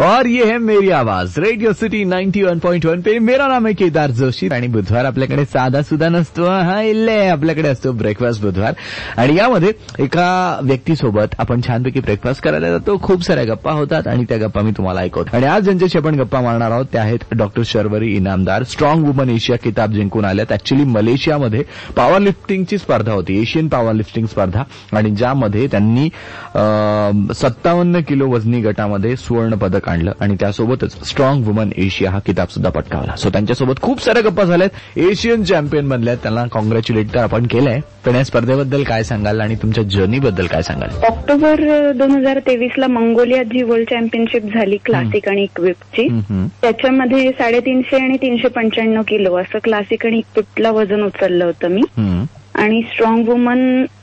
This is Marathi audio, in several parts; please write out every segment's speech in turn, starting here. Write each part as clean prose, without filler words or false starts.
और ये है मेरी आवाज रेडियो सिटी 91.1 पे. मेरा नाम आहे केदार जोशी आणि बुधवार आपल्याकडे साधा सुद्धा नसतो. हा इल्ले आपल्याकडे असतो ब्रेकफास्ट बुधवार आणि यामध्ये एका व्यक्तीसोबत आपण छानपैकी ब्रेकफास्ट करायला जातो. खूप साऱ्या गप्पा होतात आणि त्या गप्पा मी तुम्हाला ऐकवतो. आणि आज ज्यांच्याशी आपण गप्पा मारणार आहोत त्या आहेत doctor Sharvari Inamdar. Strong woman Asia किताब जिंकून आल्यात. ऍक्च्युली मलेशियामध्ये पॉवर लिफ्टिंगची स्पर्धा होती, एशियन पॉवर लिफ्टिंग स्पर्धा, आणि ज्यामध्ये त्यांनी 57 किलो वजनी गटामध्ये स्वर्ण पदक आणलं आणि त्यासोबतच स्ट्रॉंग वुमन एशिया हा किताब सुद्धा पटकावला. सो त्यांच्यासोबत खूप साऱ्या गप्पा झाल्यात. एशियन चॅम्पियन बनल्यात, त्यांना कॉंग्रॅच्युलेट तर आपण केलंय. पण या स्पर्धेबद्दल काय सांगाल आणि तुमच्या जर्नीबद्दल काय सांगाल? ऑक्टोबर 2023 मंगोलियात जी वर्ल्ड चॅम्पियनशिप झाली क्लासिक आणि इक्विपची, त्याच्यामध्ये 350 आणि 395 किलो असं क्लासिक आणि इक्विपला वजन उचललं होतं मी. आणि स्ट्रॉंग वुमन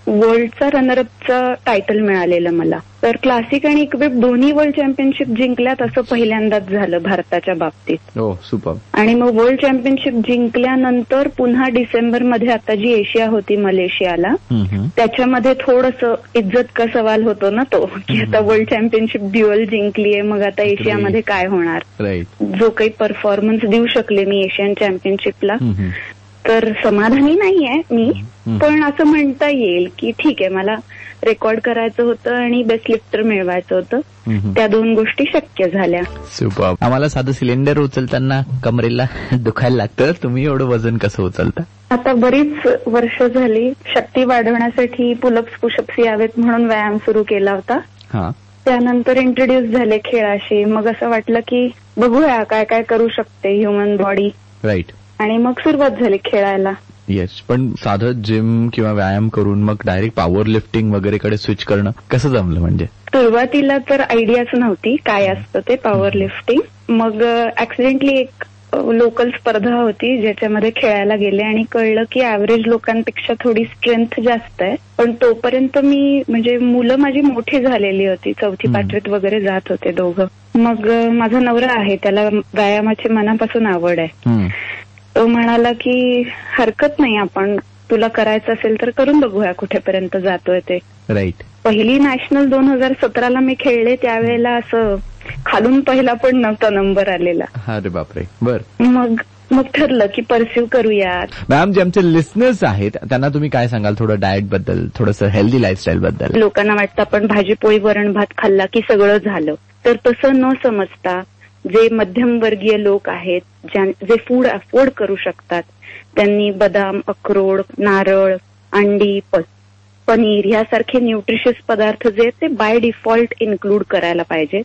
वर्ल्डचा रनरअपचा टायटल मिळालेलं मला. तर क्लासिक आणि इक्विप दोन्ही वर्ल्ड चॅम्पियनशिप जिंकल्यात असं पहिल्यांदाच झालं भारताच्या बाबतीत. सुपर. आणि मग वर्ल्ड चॅम्पियनशिप जिंकल्यानंतर पुन्हा डिसेंबरमध्ये आता जी एशिया होती मलेशियाला, त्याच्यामध्ये थोडंसं इज्जत का सवाल होतो ना तो, की आता वर्ल्ड चॅम्पियनशिप ड्युअल जिंकलीये, मग आता एशियामध्ये काय होणार. जो काही परफॉर्मन्स देऊ शकले मी एशियन चॅम्पियनशिपला, तर समाधानी नाहीये मी, पण असं म्हणता येईल की ठीक आहे, मला रेकॉर्ड करायचं होतं आणि बेस्ट लिफ्टर मिळवायचं होतं. त्या दोन गोष्टी शक्य झाल्या. सुपर. आम्हाला साधं सिलेंडर उचलताना कमरेला दुखायला लागतं, तुम्ही एवढं वजन कसं उचलता? आता बरीच वर्ष झाली शक्ती वाढवण्यासाठी पुलअप्स पुशअप्स यावेत म्हणून व्यायाम सुरू केला होता. त्यानंतर इंट्रोड्यूस झाले खेळाशी. मग असं वाटलं की बघूया काय काय करू शकते ह्युमन बॉडी. राईट. आणि मग सुरुवात झाली खेळायला. येस. पण साधं जिम किंवा व्यायाम करून मग डायरेक्ट पॉवर लिफ्टिंग वगैरेकडे स्विच करणं कसं जमलं? म्हणजे सुरुवातीला तर आयडियाच नव्हती काय असतं ते पॉवर लिफ्टिंग. मग ऍक्सिडेंटली एक लोकल स्पर्धा होती ज्याच्यामध्ये खेळायला गेले आणि कळलं की ऍव्हरेज लोकांपेक्षा थोडी स्ट्रेंथ जास्त आहे. पण तोपर्यंत मी म्हणजे मुलं माझी मोठी झालेली होती, 4थी 5वीत वगैरे जात होते दोघं. मग माझा नवरा आहे, त्याला व्यायामाची मनापासून आवड आहे. तो म्हणाला की हरकत नाही, आपण तुला करायचं असेल तर करून बघूया कुठेपर्यंत जातोय ते. राईट. पहिली नॅशनल 2017ला मी खेळले, त्यावेळेला असं खालून पहिला पण नव्हता नंबर आलेला. अरे बापरे. बर. मग ठरलं की परस्यू करूया. मॅम, जे आमचे लिस्नर्स आहेत त्यांना तुम्ही काय सांगाल थोडं डाएट बद्दल, थोडंसं हेल्दी लाईफस्टाईल बद्दल? लोकांना वाटतं आपण भाजीपोळी वरण भात खाल्ला की सगळं झालं, तर तसं न समजता जे मध्यमवर्गीय लोक आहेत, जे फूड अफोर्ड करू शकतात, त्यांनी बदाम, अक्रोड, नारळ, अंडी, पनीर यासारखे न्यूट्रिशियस पदार्थ जे ते बाय डिफॉल्ट इन्क्लूड करायला पाहिजे.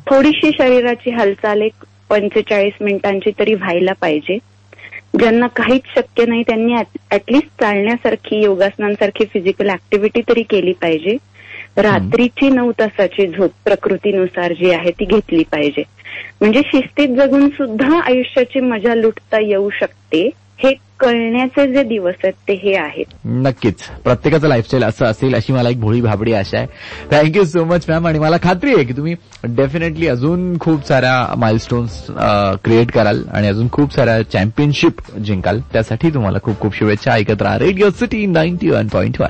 थोडीशी शरीराची हालचाल 45 मिनिटांची तरी व्हायला पाहिजे. ज्यांना काहीच शक्य नाही त्यांनी ऍटलिस्ट चालण्यासारखी, योगासनांसारखी फिजिकल ऍक्टिव्हिटी तरी केली पाहिजे. रात्रीची 9 तासाची झोप प्रकृतीनुसार जी आहे ती घेतली पाहिजे. म्हणजे शिस्तीत जगून सुद्धा आयुष्याची मजा लुटता येऊ शकते, हे कळण्याचे जे दिवस आहेत ते हे आहेत. नक्कीच प्रत्येकाचं लाईफस्टाईल असं असेल अशी मला एक भोळी भाबडी आशा आहे. Thank you so much ma'am. आणि मला खात्री आहे की तुम्ही डेफिनेटली अजून खूप साऱ्या माइलस्टोन्स क्रिएट कराल आणि अजून खूप साऱ्या चॅम्पियनशिप जिंकाल. त्यासाठी तुम्हाला खूप खूप शुभेच्छा. ऐकत राहा रेडिओ सिटी 91.1.